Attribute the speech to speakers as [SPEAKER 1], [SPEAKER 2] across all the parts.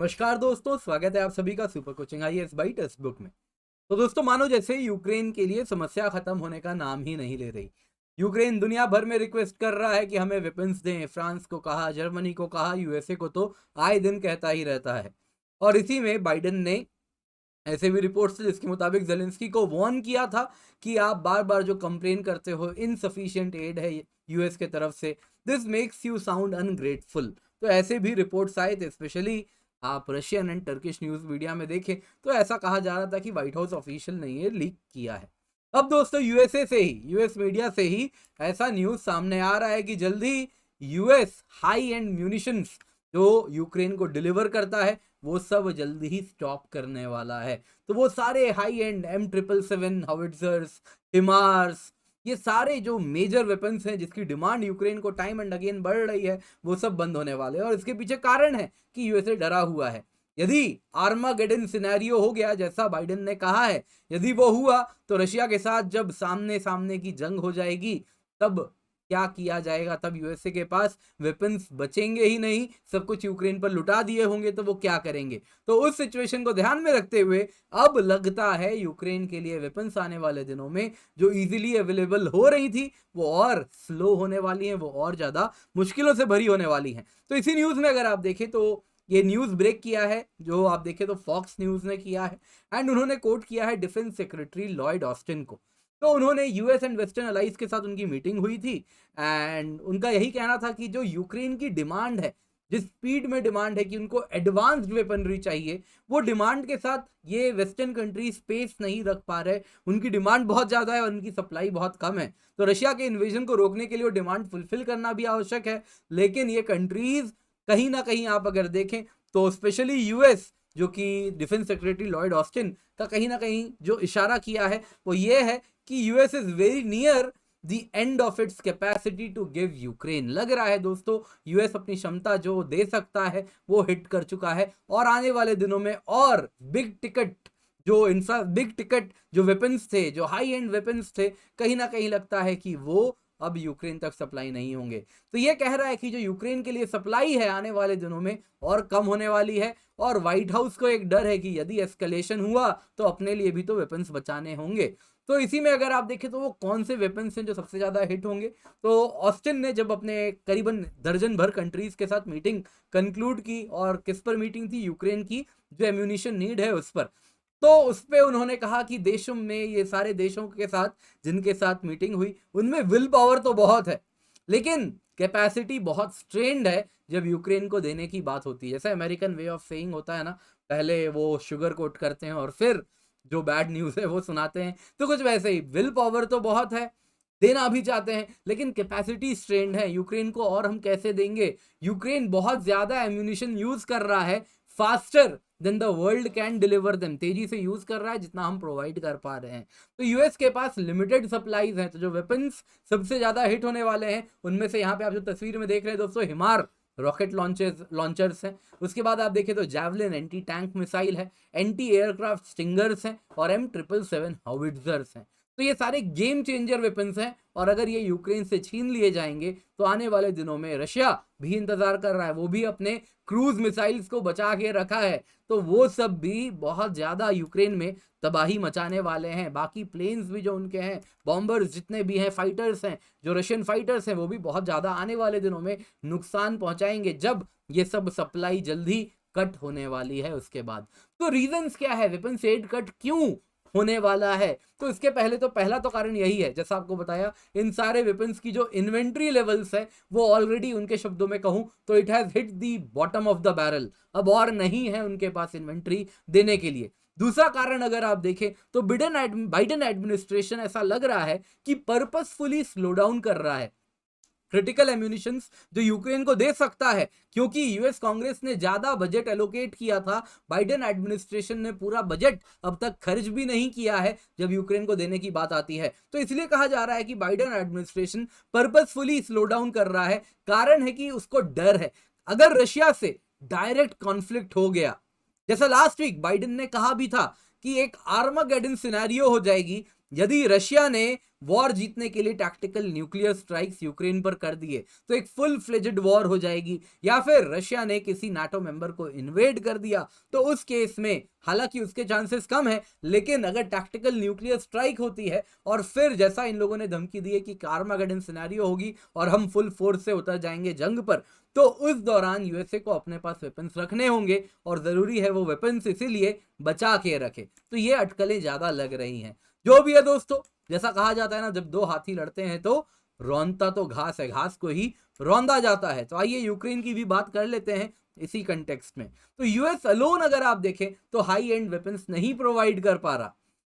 [SPEAKER 1] नमस्कार दोस्तों, स्वागत है आप सभी का super coaching IAS by text book में। तो दोस्तों, मानो जैसे यूक्रेन के लिए समस्या खत्म होने का नाम ही नहीं ले रही। यूक्रेन दुनिया भर में रिक्वेस्ट कर रहा है कि हमें वेपन्स दें। फ्रांस को कहा, जर्मनी को कहा, यूएसए को तो आए दिन कहता ही रहता है। और इसी में बाइडेन ने ऐसे भी रिपोर्ट्स थे जिसके मुताबिक जेलेंस्की को वार्न किया था कि आप बार बार जो कंप्लेन करते हो इनसफिशिएंट एड है यूएस के तरफ से, this makes you sound ungrateful. तो ऐसे भी रिपोर्ट्स आए थे। स्पेशली आप Russian and Turkish news media में देखें तो ऐसा कहा जा रहा था कि व्हाइट हाउस ऑफिशियल ने ये लीक किया है। अब दोस्तों, यूएसए से ही, यूएस मीडिया से ही ऐसा न्यूज़ सामने आ रहा है कि जल्दी यूएस हाई एंड म्यूनिशंस जो यूक्रेन को डिलीवर करता है वो सब जल्दी ही स्टॉप करने वाला है। तो वो सारे हाई एंड M777 हाउविट्जर्स, हिमार्स, ये सारे जो मेजर वेपन्स हैं जिसकी डिमांड यूक्रेन को टाइम एंड अगेन बढ़ रही है, वो सब बंद होने वाले हैं। और इसके पीछे कारण है कि यूएसए डरा हुआ है। यदि आर्मागेडन सिनेरियो हो गया जैसा बाइडेन ने कहा है, यदि वो हुआ तो रशिया के साथ जब सामने सामने की जंग हो जाएगी तब क्या किया जाएगा? तब यूएसए के पास वेपन्स बचेंगे ही नहीं, सब कुछ यूक्रेन पर लुटा दिए होंगे, तो वो क्या करेंगे? तो उस सिचुएशन को ध्यान में रखते हुए अब लगता है यूक्रेन के लिए वेपन्स आने वाले दिनों में जो इजीली अवेलेबल हो रही थी वो और स्लो होने वाली हैं, वो और ज़्यादा मुश्किलों से भरी होने वाली हैं। तो इसी न्यूज़ में अगर आप देखें तो ये न्यूज़ ब्रेक किया है, जो आप देखें तो फॉक्स न्यूज़ ने किया है, एंड उन्होंने कोट किया है डिफेंस सेक्रेटरी लॉयड ऑस्टिन को। तो उन्होंने यूएस एंड वेस्टर्न अलाइज के साथ उनकी मीटिंग हुई थी, एंड उनका यही कहना था कि जो यूक्रेन की डिमांड है, जिस स्पीड में डिमांड है कि उनको एडवांस्ड वेपनरी चाहिए, वो डिमांड के साथ ये वेस्टर्न कंट्री स्पेस नहीं रख पा रहे। उनकी डिमांड बहुत ज़्यादा है और उनकी सप्लाई बहुत कम है। तो रशिया के इन्वेजन को रोकने के लिए वो डिमांड फुलफिल करना भी आवश्यक है। लेकिन ये कंट्रीज कहीं ना कहीं आप अगर देखें तो स्पेशली यूएस, जो कि डिफेंस सेक्रेटरी लॉयड ऑस्टिन का कहीं ना कहीं जो इशारा किया है वो ये है कि US is very near the end of its capacity to give Ukraine. लग रहा है दोस्तों यूएस अपनी क्षमता जो दे सकता है वो हिट कर चुका है, और आने वाले दिनों में और बिग टिकट जो वेपन्स थे, जो हाई एंड वेपन्स थे, कहीं ना कहीं लगता है कि वो अब यूक्रेन तक सप्लाई नहीं होंगे। तो ये कह रहा है कि जो यूक्रेन के लिए सप्लाई है आने वाले दिनों में और कम होने वाली है। और व्हाइट हाउस को एक डर है कि यदि एस्केलेशन हुआ तो अपने लिए भी तो वेपन्स बचाने होंगे। तो इसी में अगर आप देखें तो वो कौन से वेपन्स हैं जो सबसे ज़्यादा हिट होंगे, तो ऑस्टिन ने जब अपने करीबन दर्जन भर कंट्रीज़ के साथ मीटिंग कंक्लूड की, और किस पर मीटिंग थी? यूक्रेन की जो एम्यूनिशन नीड है उस पर। तो उस पर उन्होंने कहा कि देशों में, ये सारे देशों के साथ जिनके साथ मीटिंग हुई, उनमें विल पावर तो बहुत है लेकिन कैपेसिटी बहुत स्ट्रेंड है जब यूक्रेन को देने की बात होती है। जैसे अमेरिकन वे ऑफ सेइंग होता है ना, पहले वो शुगर कोट करते हैं और फिर जो बैड न्यूज़ है वो सुनाते हैं। तो कुछ वैसे ही, विल पावर तो बहुत है, देना भी चाहते हैं, लेकिन कैपेसिटी स्ट्रेंड है। यूक्रेन को और हम कैसे देंगे? यूक्रेन बहुत ज़्यादा एम्यूनिशन यूज़ कर रहा है, faster than the world can deliver them, तेजी से यूज कर रहा है जितना हम प्रोवाइड कर पा रहे हैं। तो यूएस के पास लिमिटेड सप्लाईज हैं। तो जो वेपन्स सबसे ज्यादा हिट होने वाले हैं उनमें से यहाँ पे आप जो तस्वीर में देख रहे हैं दोस्तों, हिमार रॉकेट लॉन्चर्स हैं। उसके बाद आप देखें तो जैवलिन एंटी टैंक मिसाइल है, एंटी एयरक्राफ्ट स्टिंगर्स हैं, और M777 हाउविट्जर्स हैं। तो ये सारे गेम चेंजर वेपन्स हैं, और अगर ये यूक्रेन से छीन लिए जाएंगे तो आने वाले दिनों में रशिया भी इंतजार कर रहा है, वो भी अपने क्रूज मिसाइल्स को बचा के रखा है, तो वो सब भी बहुत ज़्यादा यूक्रेन में तबाही मचाने वाले हैं। बाकी प्लेन्स भी जो उनके हैं, बॉम्बर्स जितने भी हैं, फाइटर्स हैं, जो रशियन फाइटर्स हैं, वो भी बहुत ज़्यादा आने वाले दिनों में नुकसान पहुंचाएंगे जब ये सब सप्लाई जल्दी कट होने वाली है उसके बाद। तो रीजंस क्या है? वेपन्स एड कट क्यों होने वाला है? तो इसके पहले तो पहला तो कारण यही है, जैसा आपको बताया, इन सारे वेपन्स की जो इन्वेंट्री लेवल्स है वो ऑलरेडी, उनके शब्दों में कहूं तो, it has hit the bottom of the barrel. अब और नहीं है उनके पास इन्वेंट्री देने के लिए। दूसरा कारण अगर आप देखें तो बाइडेन एडमिनिस्ट्रेशन ऐसा लग रहा है कि पर्पसफुली स्लो डाउन कर रहा है क्रिटिकल एम्यूनिशंस जो यूक्रेन को दे सकता है, क्योंकि यूएस कांग्रेस ने ज्यादा बजट एलोकेट किया था। बाइडेन एडमिनिस्ट्रेशन ने पूरा बजट अब तक खर्च भी नहीं किया है जब यूक्रेन को देने की बात आती है। तो इसलिए कहा जा रहा है कि Biden administration purposefully slow down कर रहा है। कारण है कि उसको डर है, अगर रशिया से डायरेक्ट कॉन्फ्लिक्ट हो गया, जैसा लास्ट वीक बाइडेन ने कहा भी था कि एक आर्मागेडन सिनेरियो हो जाएगी, यदि रशिया ने वॉर जीतने के लिए टैक्टिकल न्यूक्लियर स्ट्राइक्स यूक्रेन पर कर दिए तो एक फुल फ्लेजेड वॉर हो जाएगी, या फिर रशिया ने किसी नाटो मेंबर को इन्वेड कर दिया तो उस केस में हालांकि उसके चांसेस कम है, लेकिन अगर टैक्टिकल न्यूक्लियर स्ट्राइक होती है और फिर जैसा इन लोगों ने धमकी दी है कि आर्मागेडन सिनेरियो होगी और हम फुल फोर्स से उतर जाएंगे जंग पर, तो उस दौरान यूएसए को अपने पास वेपन्स रखने होंगे और जरूरी है वो वेपन्स इसीलिए बचा के रखे। तो ये अटकलें ज्यादा लग रही हैं। जो भी है दोस्तों, जैसा कहा जाता है ना, जब दो हाथी लड़ते हैं तो रौंदता तो घास है, घास को ही रौंदा जाता है। तो आइए यूक्रेन की भी बात कर लेते हैं इसी कंटेक्स्ट में। तो यूएस अलोन अगर आप देखें तो हाई एंड वेपन्स नहीं प्रोवाइड कर पा रहा,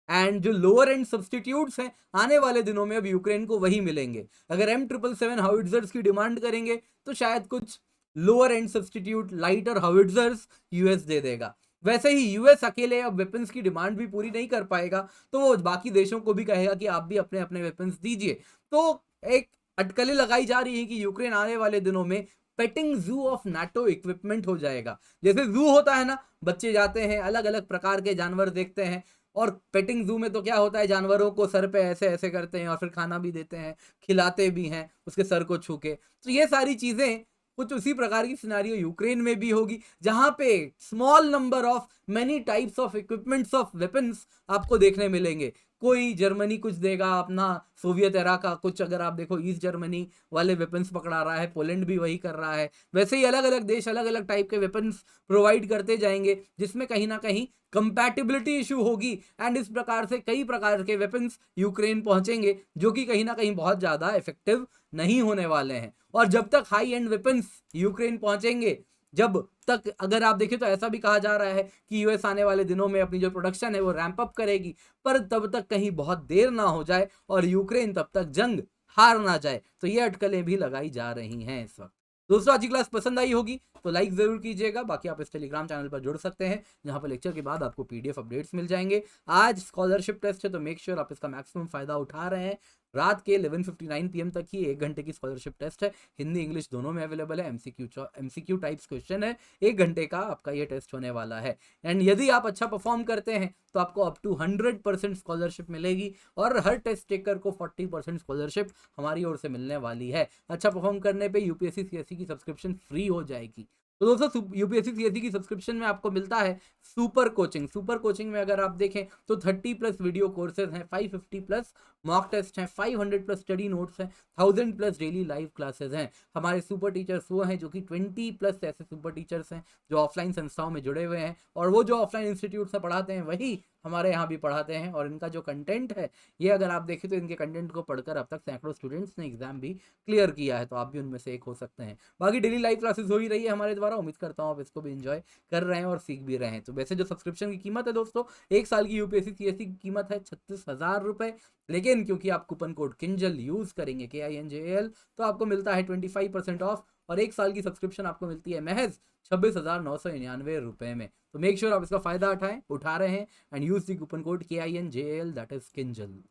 [SPEAKER 1] एंड जो लोअर एंड सब्सटीट्यूट्स हैं आने वाले दिनों में अब यूक्रेन को वही मिलेंगे। अगर M777 हाउइट्जर्स की डिमांड करेंगे तो शायद कुछ lower end substitute lighter howitzers US दे देगा। वैसे ही यूएस अकेले अब वेपन्स की डिमांड भी पूरी नहीं कर पाएगा, तो वो बाकी देशों को भी कहेगा कि आप भी अपने अपने वेपन्स दीजिए। तो एक अटकलें लगाई जा रही है कि यूक्रेन आने वाले दिनों में painting zoo of NATO equipment हो जाएगा। जैसे जू होता है ना, बच्चे जाते हैं अलग अलग प्रकार के जानवर देखते हैं, और पेटिंग जू में तो क्या होता है, जानवरों को सर पे ऐसे ऐसे करते हैं और फिर खाना भी देते हैं, खिलाते भी हैं उसके सर को छू के। तो ये सारी चीजें कुछ उसी प्रकार की सिनारियो यूक्रेन में भी होगी, जहां पे small number of many types of equipments of weapons आपको देखने मिलेंगे। कोई जर्मनी कुछ देगा अपना सोवियत एरा का कुछ, अगर आप देखो ईस्ट जर्मनी वाले वेपन्स पकड़ा रहा है, पोलैंड भी वही कर रहा है। वैसे ही अलग अलग देश अलग अलग टाइप के वेपन्स प्रोवाइड करते जाएंगे, जिसमें कहीं ना कहीं कंपैटिबिलिटी इशू होगी, एंड इस प्रकार से कई प्रकार के वेपन्स यूक्रेन पहुंचेंगे जो कि कहीं ना कहीं बहुत ज्यादा इफेक्टिव नहीं होने वाले हैं। और जब तक हाई एंड वेपन्स यूक्रेन पहुंचेंगे, जब तक अगर आप देखें तो ऐसा भी कहा जा रहा है कि यूएस आने वाले दिनों में अपनी जो प्रोडक्शन है वो रैंप अप करेगी, पर तब तक कहीं बहुत देर ना हो जाए और यूक्रेन तब तक जंग हार ना जाए। तो ये अटकलें भी लगाई जा रही हैं इस वक्त। दोस्तों, आज की क्लास पसंद आई होगी तो लाइक जरूर कीजिएगा। बाकी आप इस टेलीग्राम चैनल पर जुड़ सकते हैं, जहां पर लेक्चर के बाद आपको पीडीएफ अपडेट्स मिल जाएंगे। आज स्कॉलरशिप टेस्ट है तो मेक श्योर आप इसका मैक्सिमम फायदा उठा रहे हैं। रात के 11:59 PM तक ही 1 घंटे की स्कॉलरशिप टेस्ट है, हिंदी इंग्लिश दोनों में अवेलेबल है। एमसीक्यू टाइप्स क्वेश्चन है, 1 घंटे का आपका ये टेस्ट होने वाला है। एंड यदि आप अच्छा परफॉर्म करते हैं तो आपको अप टू 100% स्कॉलरशिप मिलेगी, और हर टेस्ट टेकर को 40% स्कॉलरशिप हमारी ओर से मिलने वाली है। अच्छा परफॉर्म करने पे यूपीएससी सीएससी की सब्सक्रिप्शन फ्री हो जाएगी। तो दोस्तों, यूपीएससी सीएससी की सब्सक्रिप्शन में आपको मिलता है सुपर कोचिंग। सुपर कोचिंग में अगर आप देखें तो 30+ वीडियो कोर्सेज हैं, 550+ मॉक टेस्ट हैं, 500+ स्टडी नोट्स हैं, 1000+ डेली लाइव क्लासेस हैं। हमारे सुपर टीचर्स वो हैं जो कि 20+ ऐसे सुपर टीचर्स हैं जो ऑफलाइन संस्थाओं में जुड़े हुए हैं, और वो जो ऑफलाइन इंस्टीट्यूट से पढ़ाते हैं वही हमारे यहाँ भी पढ़ाते हैं। और इनका जो कंटेंट है, ये अगर आप देखें तो इनके कंटेंट को पढ़कर अब तक सैकड़ों स्टूडेंट्स ने एग्जाम भी क्लियर किया है, तो आप भी उनमें से एक हो सकते हैं। बाकी डेली लाइव क्लासेस हो ही रही है हमारे द्वारा, उम्मीद करता हूँ आप इसको भी इंजॉय कर रहे हैं और सीख भी रहे हैं। तो वैसे जो सब्सक्रिप्शन की कीमत है दोस्तों, 1 साल की यूपीएससी सीएससी की कीमत है 36,000 रुपए, लेकिन क्योंकि आप कूपन कोड किंजल यूज करेंगे KINJAL, तो आपको मिलता है 25% ऑफ, और 1 साल की सब्सक्रिप्शन आपको मिलती है महज 26,999 रुपए में। तो मेक श्योर आप इसका फायदा उठा रहे हैं and use the coupon code KINJAL, that is Kinjal.